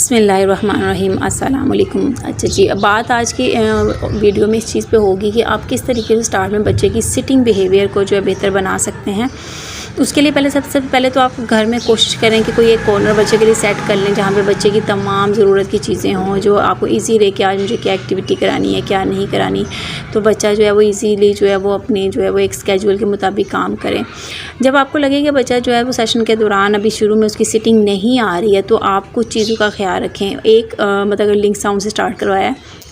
बिस्मिल्लाहिर्रहमानिर्रहीम अस्सलाम वालेकुम। अच्छा जी, अब बात आज की वीडियो में इस चीज़ पे होगी कि आप किस तरीके से स्टार्ट में बच्चे की सिटिंग बिहेवियर को जो है बेहतर बना सकते हैं। उसके लिए सबसे पहले तो आप घर में कोशिश करें कि कोई एक कॉर्नर बच्चे के लिए सेट कर लें जहाँ पे बच्चे की तमाम ज़रूरत की चीज़ें हों, जो आपको इजी रहे कि आज मुझे क्या एक्टिविटी करानी है क्या नहीं करानी। तो बच्चा जो है वो इजीली जो है वो अपने जो है वो एक स्केड्यूल के मुताबिक काम करें। जब आपको लगे कि बच्चा जो है वो सेशन के दौरान अभी शुरू में उसकी सिटिंग नहीं आ रही है तो आप कुछ चीज़ों का ख्याल रखें। मतलब अगर लिंक साउंड से स्टार्ट करवाया है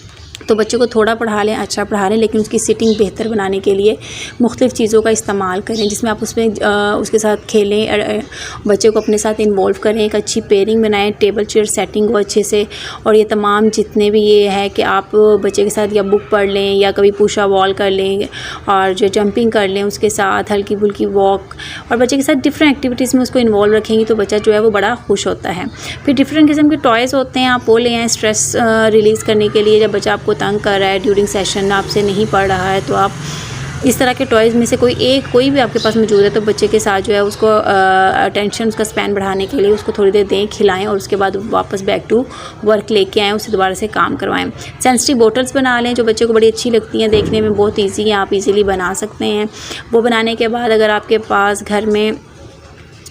तो बच्चे को थोड़ा पढ़ा लें, अच्छा पढ़ा लें, लेकिन उसकी सिटिंग बेहतर बनाने के लिए मुख्तलिफ़ चीज़ों का इस्तेमाल करें जिसमें आप उसमें उसके साथ खेलें, बच्चे को अपने साथ इन्वॉल्व करें, एक अच्छी पेयरिंग बनाएं, टेबल चेयर सेटिंग को अच्छे से। और ये तमाम जितने भी ये है कि आप बच्चे के साथ या बुक पढ़ लें या कभी पुशा वॉल कर लें और जो जंपिंग कर लें उसके साथ, हल्की फुल्की वॉक, और बच्चे के साथ डिफरेंट एक्टिविटीज़ में उसको इन्वॉल्व रखेंगी तो बच्चा जो है वो बड़ा खुश होता है। फिर डिफरेंट किस्म के टॉयज़ होते हैं, आप वो ले आएँ स्ट्रेस रिलीज़ करने के लिए। जब बच्चा आपको तंग कर रहा है ड्यूरिंग सेशन, आपसे नहीं पढ़ रहा है, तो आप इस तरह के टॉयज़ में से कोई भी आपके पास मौजूद है तो बच्चे के साथ जो है उसको अटेंशन, उसका स्पैन बढ़ाने के लिए उसको थोड़ी देर दें, खिलाएं और उसके बाद वापस बैक टू वर्क लेके आएँ, उससे दोबारा से काम करवाएं। सेंसिटिव बोटल्स बना लें जो बच्चे को बड़ी अच्छी लगती हैं, देखने में बहुत ईजी है, आप इजीली बना सकते हैं। वो बनाने के बाद अगर आपके पास घर में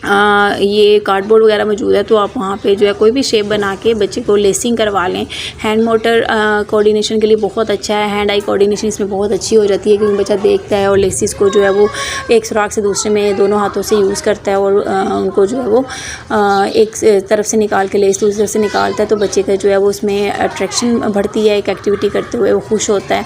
ये कार्डबोर्ड वगैरह मौजूद है तो आप वहाँ पे जो है कोई भी शेप बना के बच्चे को लेसिंग करवा लें। हैंड मोटर कोऑर्डिनेशन के लिए बहुत अच्छा है, हैंड आई कोऑर्डिनेशन इसमें बहुत अच्छी हो जाती है क्योंकि बच्चा देखता है और लेसिस को जो है वो एक सुराख से दूसरे में दोनों हाथों से यूज़ करता है और उनको जो है वो एक तरफ से निकाल के लेस दूसरी तरफ से निकालता है तो बच्चे का जो है वो उसमें अट्रैक्शन बढ़ती है, एक एक्टिविटी करते हुए वो खुश होता है।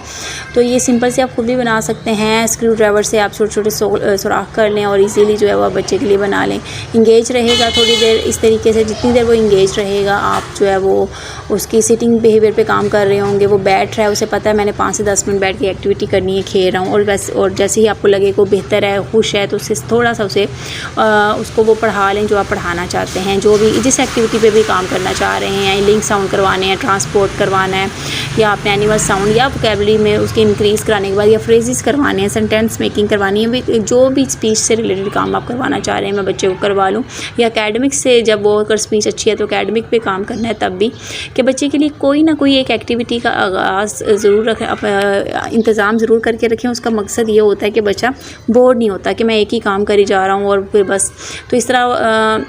तो ये सिंपल से आप खुद भी बना सकते हैं। स्क्रू ड्राइवर से आप छोटे छोटे सुराख कर लें और ईज़िली जो है वो बच्चे के लिए बना लें। इंगेज रहेगा थोड़ी देर इस तरीके से, जितनी देर वो इंगेज रहेगा आप जो है वो उसकी सिटिंग बिहेवियर पे काम कर रहे होंगे। वो बैठ रहा है, उसे पता है मैंने 5 से 10 मिनट बैठ के एक्टिविटी करनी है, खेल रहा हूँ, और जैसे ही आपको लगे को बेहतर है, खुश है, तो उससे थोड़ा सा उसको वो पढ़ा लें जो आप पढ़ाना चाहते हैं। जो भी जिस एक्टिविटी पे भी काम करना चाह रहे हैं, लिंक साउंड करवाने हैं, ट्रांसपोर्ट करवाना है, या आपने एनिमल साउंड या वोकैबुलरी में उसकी इंक्रीज़ कराने के बाद या फ्रेजेस करवाने हैं, सेंटेंस मेकिंग करवानी है, जो भी स्पीच से रिलेटेड काम आप करवाना चाह रहे हैं मैं बच्चे को करवा लूँ। या एकेडमिक से जब वो अगर स्पीच अच्छी है तो एकेडमिक पे काम करना है तब भी, कि बच्चे के लिए कोई ना कोई एक एक्टिविटी का आगाज़ ज़रूर रखें, इंतज़ाम ज़रूर करके रखें। उसका मकसद ये होता है कि बच्चा बोर नहीं होता कि मैं एक ही काम करी जा रहा हूँ और फिर बस। तो इस तरह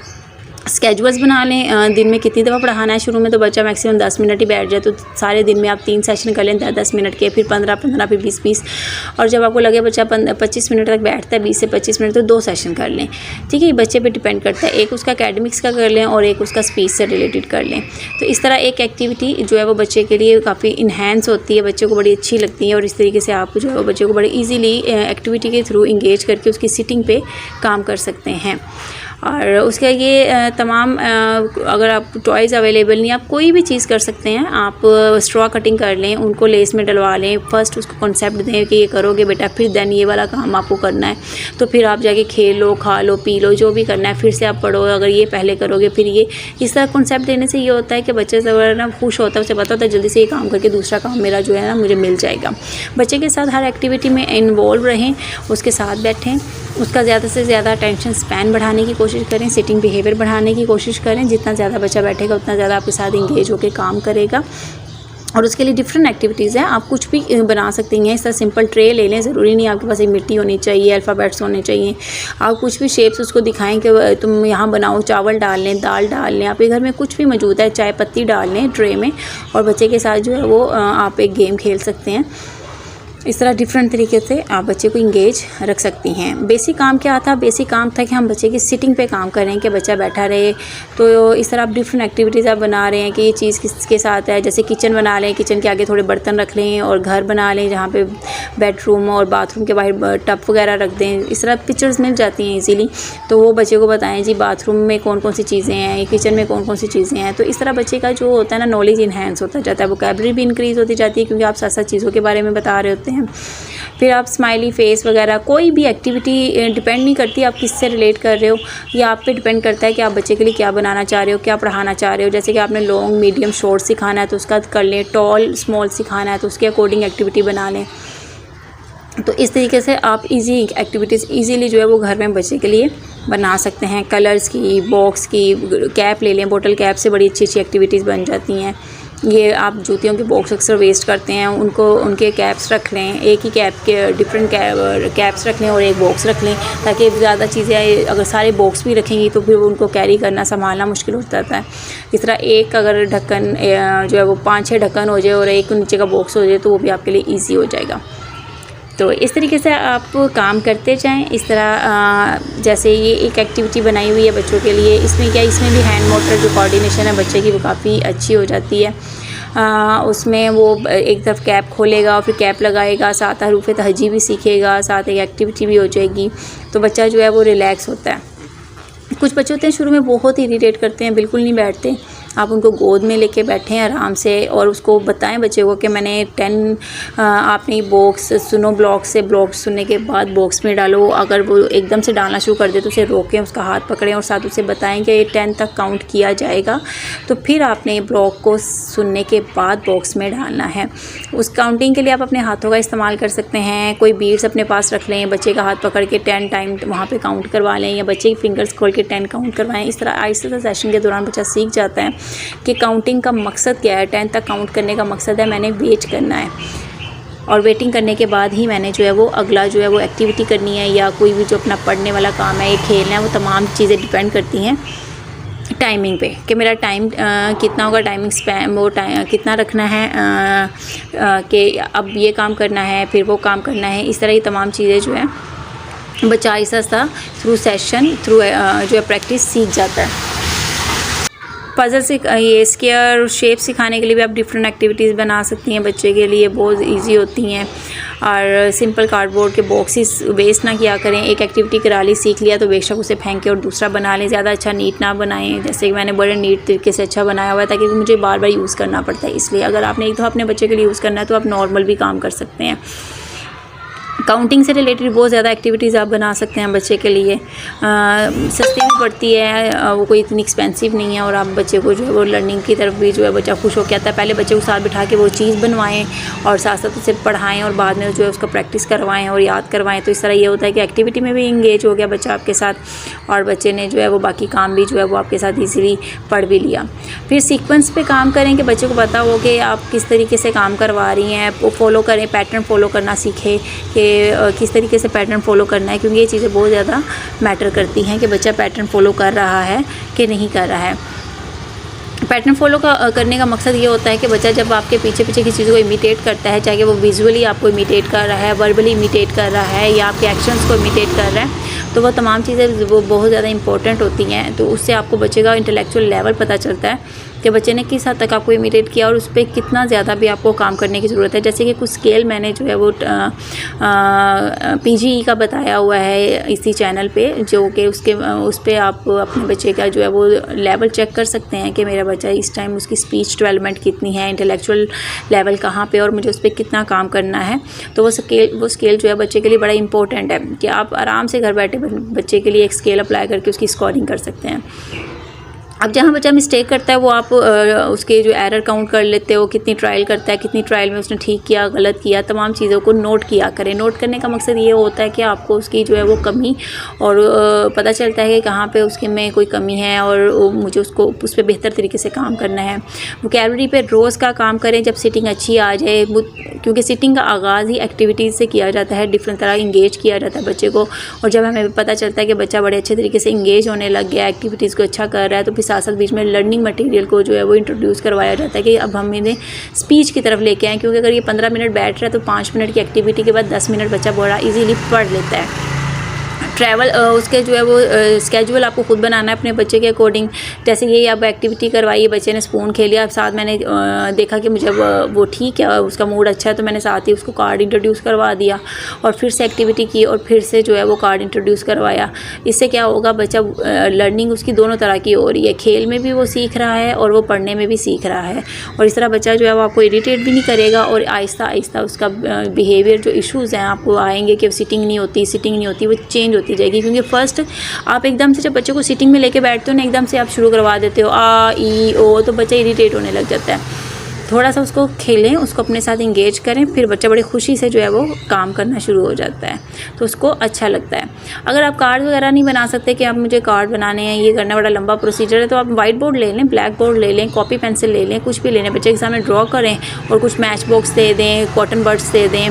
स्केड्यूल्स बना लें, दिन में कितनी दफ़ा पढ़ाना है। शुरू में तो बच्चा मैक्सिमम 10 मिनट ही बैठ जाए, तो सारे दिन में आप 3 सेशन कर लें 10-10 मिनट के, फिर 15-15, फिर 20-20, और जब आपको लगे बच्चा 25 मिनट तक बैठता है, 20 से 25 मिनट, तो 2 सेशन कर लें। ठीक है, बच्चे पे डिपेंड करता है, एक उसका एकेडमिक्स का कर लें और एक उसका स्पीच से रिलेटेड कर लें। तो इस तरह एक एक्टिविटी जो है वो बच्चे के लिए काफ़ी इन्हेंस होती है, बच्चे को बड़ी अच्छी लगती है, और इस तरीके से आप जो है बच्चे को बड़े ईजीली एक्टिविटी के थ्रू इंगेज करके उसकी सिटिंग पे काम कर सकते हैं। और उसके ये तमाम अगर आप टॉयज़ अवेलेबल नहीं, आप कोई भी चीज़ कर सकते हैं। आप स्ट्रॉ कटिंग कर लें, उनको लेस में डलवा लें, फर्स्ट उसको कॉन्सेप्ट दें कि ये करोगे बेटा, फिर देन ये वाला काम आपको करना है, तो फिर आप जाके खेल लो, खा लो, पी लो, जो भी करना है, फिर से आप पढ़ो, अगर ये पहले करोगे फिर ये। इस तरह कॉन्सेप्ट देने से ये होता है कि बच्चे जब ना खुश होता है, उसे पता होता है जल्दी से ये काम करके दूसरा काम मेरा जो है ना मुझे मिल जाएगा। बच्चे के साथ हर एक्टिविटी में इन्वॉल्व रहें, उसके साथ बैठें, उसका ज़्यादा से ज़्यादा अटेंशन स्पैन बढ़ाने की कोशिश करें, सिटिंग बिहेवियर बढ़ाने की कोशिश करें। जितना ज़्यादा बच्चा बैठेगा उतना ज़्यादा आपके साथ इंगेज होकर काम करेगा। और उसके लिए डिफरेंट एक्टिविटीज़ हैं, आप कुछ भी बना सकती हैं। इस तरह सिंपल ट्रे ले लें, ज़रूरी नहीं आपके पास एक मिट्टी होनी चाहिए, अल्फ़ाबेट्स होने चाहिए। आप कुछ भी शेप्स उसको दिखाएं कि तुम यहाँ बनाओ, चावल डाल लें, दाल डाल लें, आपके घर में कुछ भी मौजूद है, चाय पत्ती डाल लें ट्रे में, और बच्चे के साथ जो है वो आप एक गेम खेल सकते हैं। इस तरह डिफरेंट तरीके से आप बच्चे को इंगेज रख सकती हैं। बेसिक काम क्या था? बेसिक काम था कि हम बच्चे की सिटिंग पे काम करें कि बच्चा बैठा रहे। तो इस तरह आप डिफरेंट एक्टिविटीज़ आप बना रहे हैं कि ये चीज़ किसके साथ है। जैसे किचन बना लें, किचन के आगे थोड़े बर्तन रख लें, और घर बना लें जहाँ पे बेडरूम और बाथरूम के बाहर टब वगैरह रख दें। इस तरह पिक्चर्स मिल जाती हैं ईजीली, तो वो बच्चे को बताएं जी बाथरूम में कौन कौन सी चीज़ें हैं, किचन में कौन कौन सी चीज़ें हैं। तो इस तरह बच्चे का जो होता है ना नॉलेज इन्हेंस होता जाता है, वोकैबुलरी भी इंक्रीज़ होती जाती है क्योंकि आप साथ-साथ चीज़ों के बारे में बता रहे होते हैं। फिर आप स्माइली फेस वगैरह, कोई भी एक्टिविटी डिपेंड नहीं करती आप किससे रिलेट कर रहे हो, ये आप पे डिपेंड करता है कि आप बच्चे के लिए क्या बनाना चाह रहे हो, क्या पढ़ाना चाह रहे हो। जैसे कि आपने लॉन्ग, मीडियम, शॉर्ट सिखाना है तो उसका कर लें, टॉल, स्मॉल सिखाना है तो उसके अकॉर्डिंग एक्टिविटी बना लें। तो इस तरीके से आप इजी एक्टिविटीज़ इजीली जो है वो घर में बच्चे के लिए बना सकते हैं। कलर्स की, बॉक्स की, कैप ले लें, बोतल कैप से बड़ी अच्छी अच्छी एक्टिविटीज़ बन जाती हैं। ये आप जूतियों के बॉक्स अक्सर वेस्ट करते हैं, उनको उनके कैप्स रख लें, एक ही कैप के डिफरेंट कैप्स रख लें और एक बॉक्स रख लें, ताकि ज़्यादा चीज़ें अगर सारे बॉक्स भी रखेंगी तो फिर उनको कैरी करना संभालना मुश्किल हो जाता है। इस तरह एक अगर ढक्कन जो है वो 5-6 ढक्कन हो जाए और एक नीचे का बॉक्स हो जाए तो वो भी आपके लिए ईजी हो जाएगा। तो इस तरीके से आप काम करते जाएं। इस तरह जैसे ये एक एक्टिविटी बनाई हुई है बच्चों के लिए, इसमें क्या, इसमें भी हैंड मोटर जो कोऑर्डिनेशन है बच्चे की वो काफ़ी अच्छी हो जाती है। उसमें वो एक तरफ कैप खोलेगा और फिर कैप लगाएगा, साथ हरूफ तहजी भी सीखेगा, साथ एक एक्टिविटी भी हो जाएगी, तो बच्चा जो है वो रिलैक्स होता है। कुछ बच्चे होते हैं शुरू में बहुत इरिटेट करते हैं, बिल्कुल नहीं बैठते। आप उनको गोद में लेके बैठें आराम से और उसको बताएं बच्चे को कि मैंने 10 आपने बॉक्स सुनो, ब्लॉक सुनने के बाद बॉक्स में डालो। अगर वो एकदम से डालना शुरू कर दे तो उसे रोकें, उसका हाथ पकड़ें और साथ उसे बताएं कि ये 10 तक काउंट किया जाएगा, तो फिर आपने ब्लॉक को सुनने के बाद बॉक्स में डालना है। उस काउंटिंग के लिए आप अपने हाथों का इस्तेमाल कर सकते हैं। कोई बीड्स अपने पास रख लें, बच्चे का हाथ पकड़ के 10 टाइम वहाँ पर काउंट करवा लें, या बच्चे की फिंगर्स खोल के 10 काउंट करवाएं। इस तरह आहिस्ते से सेशन के दौरान बच्चा सीख जाता है कि काउंटिंग का मकसद क्या है। 10 तक काउंट करने का मकसद है मैंने वेट करना है, और वेटिंग करने के बाद ही मैंने जो है वो अगला जो है वो एक्टिविटी करनी है, या कोई भी जो अपना पढ़ने वाला काम है, ये खेलना है, वो तमाम चीज़ें डिपेंड करती हैं टाइमिंग पे कि मेरा टाइम कितना होगा, टाइमिंग स्पैन वो कितना रखना है कि अब ये काम करना है फिर वो काम करना है। इस तरह की तमाम चीज़ें जो है बच्चा Aahista Aahista through session through जो है प्रैक्टिस सीख जाता है। पज़ल से ये स्क्वायर शेप सिखाने के लिए भी आप डिफरेंट एक्टिविटीज़ बना सकती हैं, बच्चे के लिए बहुत इजी होती हैं। और सिंपल कार्डबोर्ड के बॉक्सेस वेस्ट ना किया करें। एक एक्टिविटी करा ली, सीख लिया तो बेशक उसे फेंक के और दूसरा बना लें। ज़्यादा अच्छा नीट ना बनाएं, जैसे कि मैंने बड़े नीट तरीके से अच्छा बनाया हुआ है ताकि मुझे बार बार यूज़ करना पड़ता है। इसलिए अगर आपने एक दफ़ा अपने बच्चे के लिए यूज़ करना है तो आप नॉर्मल भी काम कर सकते हैं। काउंटिंग से रिलेटेड बहुत ज़्यादा एक्टिविटीज़ आप बना सकते हैं बच्चे के लिए। सस्ती भी पड़ती है, वो कोई इतनी एक्सपेंसिव नहीं है, और आप बच्चे को जो है वो लर्निंग की तरफ भी जो है बच्चा खुश होकर आता है। पहले बच्चे को साथ बिठा के वो चीज़ बनवाएं और साथ साथ उसे पढ़ाएं और बाद में जो है उसका प्रैक्टिस करवाएं और याद करवाएं। तो इस तरह ये होता है कि एक्टिविटी में भी इंगेज हो गया बच्चा आपके साथ, और बच्चे ने जो है वो बाकी काम भी जो है वो आपके साथ ईज़िली पढ़ भी लिया। फिर सीक्वेंस पे काम करें कि बच्चे को पता हो कि आप किस तरीके से काम करवा रही हैं, वो फॉलो करें, पैटर्न फॉलो करना सीखें कि किस तरीके से पैटर्न फॉलो करना है, क्योंकि ये चीज़ें बहुत ज़्यादा मैटर करती हैं कि बच्चा पैटर्न फॉलो कर रहा है कि नहीं कर रहा है। पैटर्न फॉलो करने का मकसद ये होता है कि बच्चा जब आपके पीछे पीछे किसी चीज़ को इमिटेट करता है, चाहे वो विजुअली आपको इमिटेट कर रहा है, वर्बली इमिटेट कर रहा है, या आपके एक्शंस को इमिटेट कर रहा है, तो वो तमाम चीज़ें वो बहुत ज़्यादा इंपॉर्टेंट होती हैं। तो उससे आपको बच्चे का इंटेलेक्चुअल लेवल पता चलता है कि बच्चे ने किस हद तक आपको इमिटेट किया और उस पर कितना ज़्यादा भी आपको काम करने की ज़रूरत है। जैसे कि कुछ स्केल मैंने जो है वो PGE का बताया हुआ है इसी चैनल पे, जो कि उस पर आप अपने बच्चे का जो है वो लेवल चेक कर सकते हैं कि मेरा बच्चा इस टाइम उसकी स्पीच डेवलपमेंट कितनी है, इंटेलेक्चुअल लेवल कहाँ पे, और मुझे उस पर कितना काम करना है। तो वो स्केल जो है बच्चे के लिए बड़ा इंपॉर्टेंट है कि आप आराम से घर बैठे बच्चे के लिए एक स्केल अप्लाई करके उसकी स्कोरिंग कर सकते हैं। अब जहाँ बच्चा मिस्टेक करता है वो आप उसके जो एरर काउंट कर लेते हो, कितनी ट्रायल करता है, कितनी ट्रायल में उसने ठीक किया, गलत किया, तमाम चीज़ों को नोट किया करें। नोट करने का मकसद ये होता है कि आपको उसकी जो है वो कमी और पता चलता है कि कहाँ पे उसके में कोई कमी है और मुझे उसको उस पर बेहतर तरीके से काम करना है। वोकैबुलरी पे रोज़ का काम करें जब सिटिंग अच्छी आ जाए, क्योंकि सिटिंग का आगाज़ ही एक्टिविटीज़ से किया जाता है, डिफरेंट तरह इंगेज किया जाता है बच्चे को। और जब हमें पता चलता है कि बच्चा बड़े अच्छे तरीके से इंगेज होने लग गया, एक्टिविटीज़ को अच्छा कर रहा है, तो फिर साथ साथ बीच में लर्निंग मटेरियल को जो है वो इंट्रोड्यूस करवाया जाता है कि अब हम इन्हें स्पीच की तरफ लेके आएँ। क्योंकि अगर ये 15 मिनट बैठ रहा है तो 5 मिनट की एक्टिविटी के बाद 10 मिनट बच्चा बड़ा इजीली पढ़ लेता है। ट्रैवल उसके जो है वो स्केजुअल आपको खुद बनाना है अपने बच्चे के अकॉर्डिंग। जैसे ये अब एक्टिविटी करवाई, बच्चे ने स्पून खेलिया, साथ मैंने देखा कि मुझे वो ठीक है, उसका मूड अच्छा है, तो मैंने साथ ही उसको कार्ड इंट्रोड्यूस करवा दिया और फिर से एक्टिविटी की और फिर से जो है वो कार्ड इंट्रोड्यूस करवाया। इससे क्या होगा, बच्चा लर्निंग उसकी दोनों तरह की हो रही है, खेल में भी वो सीख रहा है और वो पढ़ने में भी सीख रहा है। और इस तरह बच्चा जो है वो आपको इरिटेट भी नहीं करेगा और आहिस्ता आहिस्ता उसका बिहेवियर जो इशूज़ हैं आपको आएंगे कि सिटिंग नहीं होती, वो चेंज होती जाएगी। क्योंकि फर्स्ट आप एकदम से जब बच्चे को सिटिंग में लेके बैठते हो ना, एकदम से आप शुरू करवा देते हो आ ई ओ, तो बच्चा इरिटेट होने लग जाता है। थोड़ा सा उसको खेलें, उसको अपने साथ इंगेज करें, फिर बच्चा बड़ी खुशी से जो है वो काम करना शुरू हो जाता है, तो उसको अच्छा लगता है। अगर आप कार्ड वगैरह नहीं बना सकते कि आप मुझे कार्ड बनाने हैं, ये करना बड़ा लंबा प्रोसीजर है, तो आप वाइट बोर्ड ले लें, ब्लैक बोर्ड ले लें, कॉपी पेंसिल ले लें, कुछ भी ले लें, बच्चे के सामने ड्रॉ करें और कुछ मैच बॉक्स दे दें, कॉटन बड्स दे दें,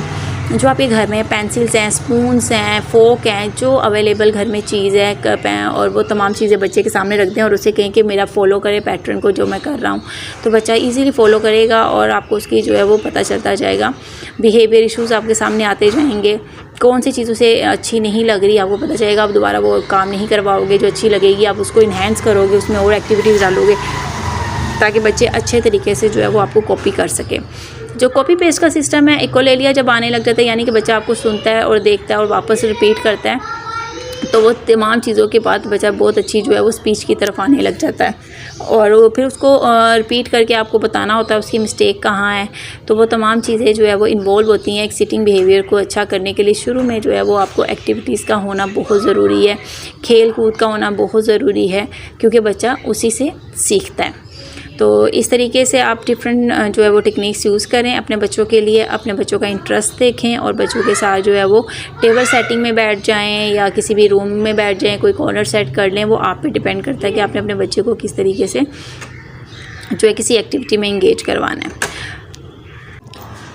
जो आपके घर में पेंसिल्स हैं, स्पून्स हैं, फोक हैं, जो अवेलेबल घर में चीज़ है, कप हैं, और वो तमाम चीज़ें बच्चे के सामने रख दें और उसे कहें कि मेरा फॉलो करे पैटर्न को जो मैं कर रहा हूँ, तो बच्चा इजीली फॉलो करेगा और आपको उसकी जो है वो पता चलता जाएगा। बिहेवियर इश्यूज़ आपके सामने आते जाएंगे, कौन सी चीज़ उसे अच्छी नहीं लग रही आपको पता चलेगा, आप दोबारा वो काम नहीं करवाओगे, जो अच्छी लगेगी आप उसको इन्हेंस करोगे, उसमें और एक्टिविटीज़ डालोगे ताकि बच्चे अच्छे तरीके से जो है वो आपको कॉपी कर सके। जो कॉपी पेस्ट का सिस्टम है, एक को ले लिया जब आने लग जाता है, यानी कि बच्चा आपको सुनता है और देखता है और वापस रिपीट करता है, तो वो तमाम चीज़ों के बाद बच्चा बहुत अच्छी जो है वो स्पीच की तरफ आने लग जाता है और वो फिर उसको रिपीट करके आपको बताना होता है उसकी मिस्टेक कहाँ है। तो वो तमाम चीज़ें जो है वो इन्वॉल्व होती हैं एक सिटिंग बिहेवियर को अच्छा करने के लिए। शुरू में जो है वो आपको एक्टिविटीज़ का होना बहुत ज़रूरी है, खेल कूद का होना बहुत ज़रूरी है, क्योंकि बच्चा उसी से सीखता है। तो इस तरीके से आप डिफरेंट जो है वो टेक्निक्स यूज़ करें अपने बच्चों के लिए, अपने बच्चों का इंटरेस्ट देखें और बच्चों के साथ जो है वो टेबल सेटिंग में बैठ जाएं या किसी भी रूम में बैठ जाएं, कोई कॉर्नर सेट कर लें। वो आप पे डिपेंड करता है कि आपने अपने बच्चे को किस तरीके से जो है किसी एक्टिविटी में इंगेज करवाना है।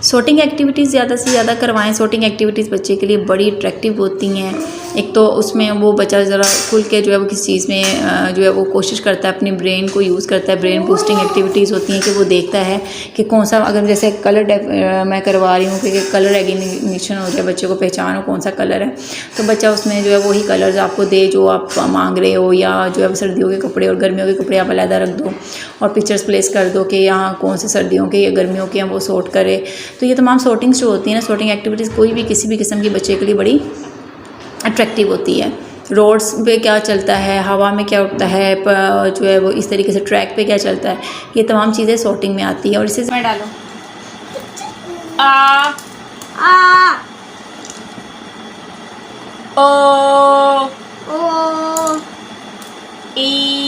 सॉर्टिंग एक्टिविटीज़ ज़्यादा से ज़्यादा करवाएं। सॉर्टिंग एक्टिविटीज़ बच्चे के लिए बड़ी अट्रैक्टिव होती हैं। एक तो उसमें वो बच्चा ज़रा खुल के जो है वो किसी चीज़ में जो है वो कोशिश करता है, अपने ब्रेन को यूज़ करता है। ब्रेन बूस्टिंग एक्टिविटीज़ होती हैं कि वो देखता है कि कौन सा, अगर जैसे कलर मैं करवा रही हूँ कि कलर रेगनिशन हो जाए, बच्चे को पहचान हो कौन सा कलर है, तो बच्चा उसमें जो है वही कलर्स आपको दे जो आप मांग रहे हो, या जो है सर्दियों के कपड़े और गर्मियों के कपड़े आप अलग रख दो और पिक्चर्स प्लेस कर दो कि यहाँ कौन से सर्दियों के या गर्मियों के हैं वो सॉर्ट करे। तो ये तमाम सॉर्टिंग्स जो होती हैं ना, सॉर्टिंग एक्टिविटीज़ कोई भी किसी भी किस्म की बच्चे के लिए बड़ी अट्रैक्टिव होती है। रोड्स पे क्या चलता है, हवा में क्या उड़ता है, जो है वो इस तरीके से ट्रैक पे क्या चलता है, ये तमाम चीज़ें सॉर्टिंग में आती है। और इसे मैं डालो आ ओ ओ ई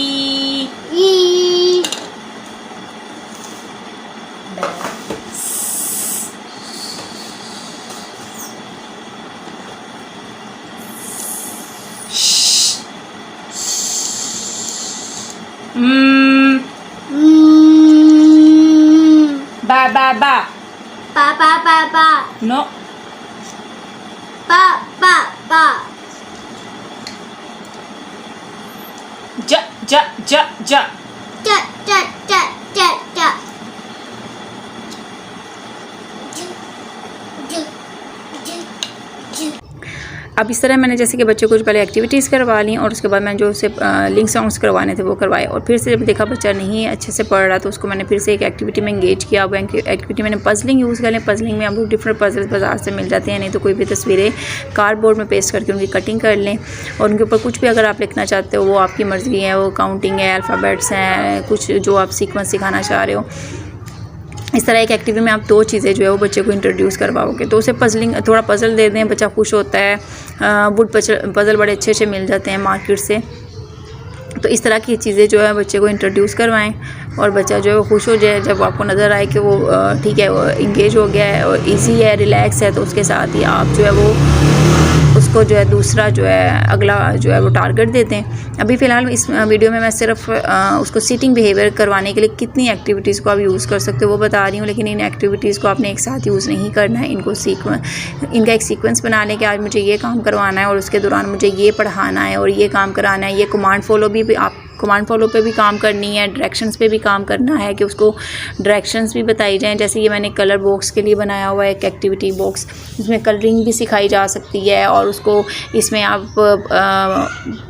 ba ba ba ba ba ba ba no ba ba ba ja ja ja ja ja ja ja ja ja अब इस तरह मैंने जैसे कि बच्चे को पहले एक्टिविटीज़ करवा ली और उसके बाद मैंने जो उसे लिंक सॉन्ग्स करवाने थे वो करवाए, और फिर से जब देखा बच्चा नहीं अच्छे से पढ़ रहा तो उसको मैंने फिर से एक एक्टिविटी में इंगेज किया। वो एक्टिविटी मैंने पजलिंग यूज़ कर लें। पजलिंग में आपको डिफरेंट पजल्स बाज़ार से मिल जाते हैं, नहीं तो कोई भी तस्वीरें कार्डबोर्ड में पेस्ट करके उनकी कटिंग कर लें और उनके ऊपर कुछ भी अगर आप लिखना चाहते हो वो आपकी मर्ज़ी है। वो काउंटिंग है, अल्फ़ाबेट्स हैं, कुछ जो आप सीक्वेंस सिखाना चाह रहे हो। इस तरह एक एक्टिविटी में आप दो चीज़ें जो है वो बच्चे को इंट्रोड्यूस करवाओगे तो उसे पजलिंग थोड़ा पजल दे दें, बच्चा खुश होता है। वुड पजल बड़े अच्छे अच्छे मिल जाते हैं मार्केट से, तो इस तरह की चीज़ें जो है बच्चे को इंट्रोड्यूस करवाएं और बच्चा जो है वो खुश हो जाए। जब आपको नज़र आए कि वो ठीक है, वो इंगेज हो गया है और इजी है, रिलैक्स है, तो उसके साथ ही आप जो है वो उसको जो है दूसरा जो है अगला जो है वो टारगेट देते हैं। अभी फ़िलहाल इस वीडियो में मैं सिर्फ उसको सीटिंग बिहेवियर करवाने के लिए कितनी एक्टिविटीज़ को आप यूज़ कर सकते हो वो बता रही हूँ, लेकिन इन एक्टिविटीज़ को आपने एक साथ यूज़ नहीं करना है। इनका एक सीक्वेंस बना लें कि आज मुझे ये काम करवाना है और उसके दौरान मुझे ये पढ़ाना है और ये काम कराना है। ये कमांड फॉलो भी आप कमांड फॉलो पे भी काम करनी है, डायरेक्शंस पे भी काम करना है कि उसको डायरेक्शंस भी बताई जाएं। जैसे ये मैंने कलर बॉक्स के लिए बनाया हुआ है एक एक्टिविटी बॉक्स, इसमें कलरिंग भी सिखाई जा सकती है और उसको इसमें आप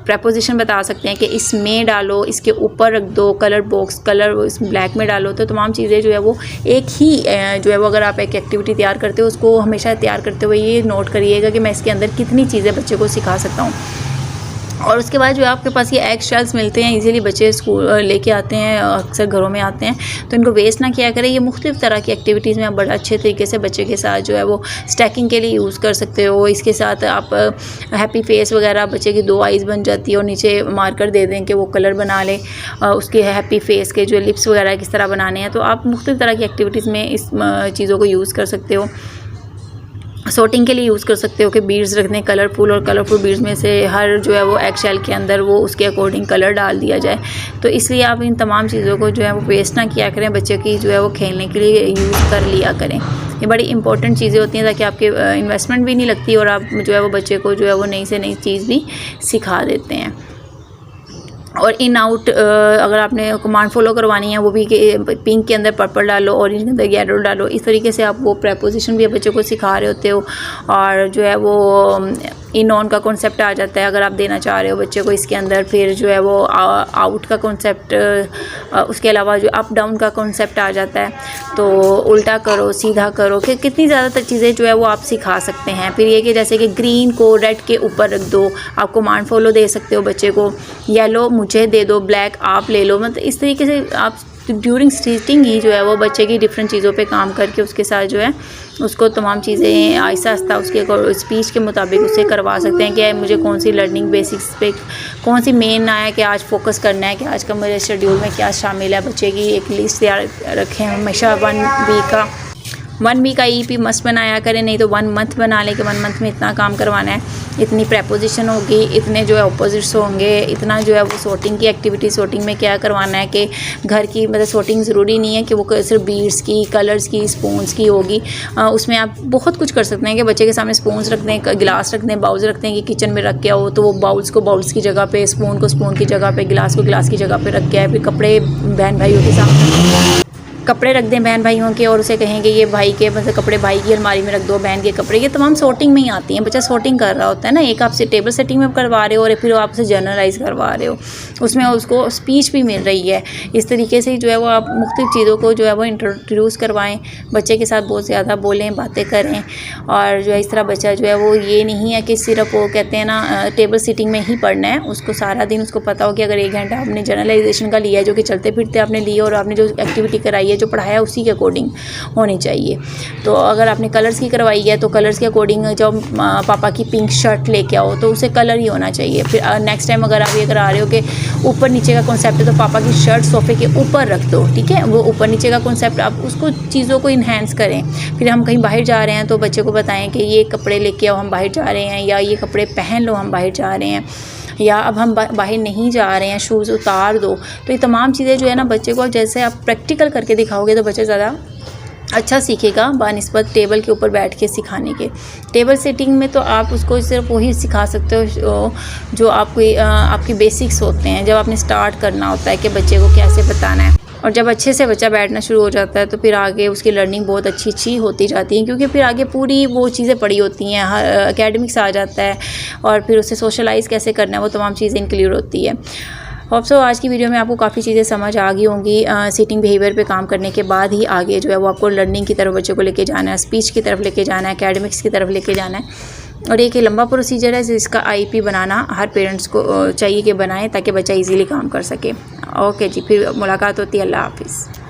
प्रपोजिशन बता सकते हैं कि इसमें डालो, इसके ऊपर रख दो कलर बॉक्स, कलर इस ब्लैक में डालो। तो तमाम चीज़ें जो है वो एक ही जो है वो अगर आप एक एक्टिविटी तैयार करते हो उसको हमेशा तैयार करते हुए ये नोट करिएगा कि मैं इसके अंदर कितनी चीज़ें बच्चे को सिखा सकता हूँ। और उसके बाद जो है आपके पास ये एग शेल्स मिलते हैं, इजीली बच्चे स्कूल लेके आते हैं, अक्सर घरों में आते हैं, तो इनको वेस्ट ना किया करें। ये मुख्तलिफ़ तरह की एक्टिविटीज़ में आप बड़ा अच्छे तरीके से बच्चे के साथ जो है वो स्टैकिंग के लिए यूज़ कर सकते हो। इसके साथ आप हैप्पी फेस वगैरह, बच्चे की 2 आइज़ बन जाती है और नीचे मार्कर दे दें कि वो कलर बना ले, उसके हैप्पी फेस के जो लिप्स वगैरह किस तरह बनाने हैं। तो आप मुख्तलिफ़ तरह की एक्टिविटीज़ में इस चीज़ों को यूज़ कर सकते हो। सॉर्टिंग के लिए यूज़ कर सकते हो कि बीड्स रख दें कलरफुल, और कलरफुल बीड्स में से हर जो है वो एग शेल के अंदर वो उसके अकॉर्डिंग कलर डाल दिया जाए। तो इसलिए आप इन तमाम चीज़ों को जो है वो वेस्ट ना किया करें, बच्चे की जो है वो खेलने के लिए यूज़ कर लिया करें। ये बड़ी इंपॉर्टेंट चीज़ें होती हैं ताकि आपके इन्वेस्टमेंट भी नहीं लगती और आप जो है वो बच्चे को जो है वो नई से नई चीज़ भी सिखा देते हैं। और इन आउट अगर आपने कमांड फॉलो करवानी है वो भी कि पिंक के अंदर पर्पल डालो, ऑरेंज के अंदर येलो डालो, इस तरीके से आप वो प्रेपोजिशन भी बच्चों को सिखा रहे होते हो। और जो है वो इन ऑन का कॉन्सेप्ट आ जाता है अगर आप देना चाह रहे हो बच्चे को इसके अंदर। फिर जो है वो आउट का कॉन्सेप्ट, उसके अलावा जो अप डाउन का कॉन्सेप्ट आ जाता है। तो उल्टा करो, सीधा करो, कि कितनी ज़्यादातर चीज़ें जो है वो आप सिखा सकते हैं। फिर ये कि जैसे कि ग्रीन को रेड के ऊपर रख दो, आप कमांड फॉलो दे सकते हो बच्चे को। येलो मुझे दे दो, ब्लैक आप ले लो, मतलब इस तरीके से आप ड्यूरिंग स्टिचिंग ही जो है वो बच्चे की डिफरेंट चीज़ों पे काम करके उसके साथ जो है उसको तमाम चीज़ें आहिस्ता आहिस्ता उसके स्पीच के मुताबिक उससे करवा सकते हैं कि मुझे कौन सी लर्निंग बेसिक्स पे कौन सी मेन है कि आज फोकस करना है, कि आज का मेरे शेड्यूल में क्या शामिल है। बच्चे की एक लिस्ट तैयार रखें हमेशा 1 वीक का ईपी मस्ट बनाया करें, नहीं तो 1 मंथ बना लें कि 1 मंथ में इतना काम करवाना है, इतनी प्रेपोजिशन होगी, इतने जो है ऑपोजिट्स होंगे, इतना जो है वो सॉर्टिंग की एक्टिविटी, सॉर्टिंग में क्या करवाना है कि घर की मतलब सॉर्टिंग ज़रूरी नहीं है कि वो सिर्फ बीड्स की, कलर्स की, स्पून्स की होगी। उसमें आप बहुत कुछ कर सकते हैं कि बच्चे के सामने स्पून्स रख दें, गिलास रख दें, बाउल्स रख दें कि किचन में रख के आओ तो वो बाउल्स को बाउल्स की जगह पे, स्पून को स्पून की जगह पे, गिलास को गिलास की जगह पे रख के आए। फिर कपड़े बहन भाइयों के सामने कपड़े रख दें बहन भाइयों के, और उसे कहेंगे ये भाई के मतलब कपड़े भाई की अलमारी में रख दो, बहन के कपड़े, ये तमाम सॉर्टिंग में ही आती हैं। बच्चा सॉर्टिंग कर रहा होता है ना, एक आप टेबल सेटिंग में करवा रहे हो और फिर आप उसे जनरलाइज करवा रहे हो, उसमें उसको स्पीच भी मिल रही है। इस तरीके से जो है वो आप मुख्तलिफ चीज़ों को जो है वो इंट्रोड्यूस करवाएं, बच्चे के साथ बहुत ज़्यादा बोलें, बातें करें। और जो है इस तरह बच्चा जो है वो ये नहीं है कि सिर्फ वो कहते हैं ना टेबल सीटिंग में ही पढ़ना है, उसको सारा दिन उसको पता हो कि अगर 1 घंटा आपने जनरलाइजेशन का लिया है जो कि चलते फिरते आपने लिया, और आपने जो एक्टिविटी कराई है, जो पढ़ाया उसी के अकॉर्डिंग होनी चाहिए। तो अगर आपने कलर्स की करवाई है तो कलर्स के अकॉर्डिंग जब पापा की पिंक शर्ट लेके आओ तो उसे कलर ही होना चाहिए। फिर नेक्स्ट टाइम अगर आप ये करा रहे हो कि ऊपर नीचे का कॉन्सेप्ट है तो पापा की शर्ट सोफे के ऊपर रख दो, ठीक है, वो ऊपर नीचे का कॉन्सेप्ट आप उसको चीज़ों को इन्हेंस करें। फिर हम कहीं बाहर जा रहे हैं तो बच्चे को बताएं कि ये कपड़े लेके आओ, हम बाहर जा रहे हैं, या ये कपड़े पहन लो, हम बाहर जा रहे हैं, या अब हम बाहर नहीं जा रहे हैं, शूज़ उतार दो। तो ये तमाम चीज़ें जो है ना बच्चे को जैसे आप प्रैक्टिकल करके दिखाओगे तो बच्चा ज़्यादा अच्छा सीखेगा बानिस्बत टेबल के ऊपर बैठ के सिखाने के। टेबल सेटिंग में तो आप उसको सिर्फ वही सिखा सकते हो जो आपकी बेसिक्स होते हैं, जब आपने स्टार्ट करना होता है कि बच्चे को कैसे बताना है। और जब अच्छे से बच्चा बैठना शुरू हो जाता है तो फिर आगे उसकी लर्निंग बहुत अच्छी होती जाती है, क्योंकि फिर आगे पूरी वो चीज़ें पड़ी होती हैं, एकेडमिक्स आ जाता है, और फिर उसे सोशलाइज़ कैसे करना है वो तमाम चीज़ें इंक्लूड होती है। होप सो आज की वीडियो में आपको काफ़ी चीज़ें समझ आ गई होंगी। सीटिंग बिहेवियर पे काम करने के बाद ही आगे जो है वो आपको लर्निंग की तरफ बच्चों को लेके जाना है, स्पीच की तरफ लेके जाना है, एकेडमिक्स की तरफ लेके जाना है। और एक लंबा प्रोसीजर है जिसका आईपी बनाना हर पेरेंट्स को चाहिए कि बनाएं ताकि बच्चा इजीली काम कर सके। ओके जी, फिर मुलाकात होती है। अल्लाह हाफिज़।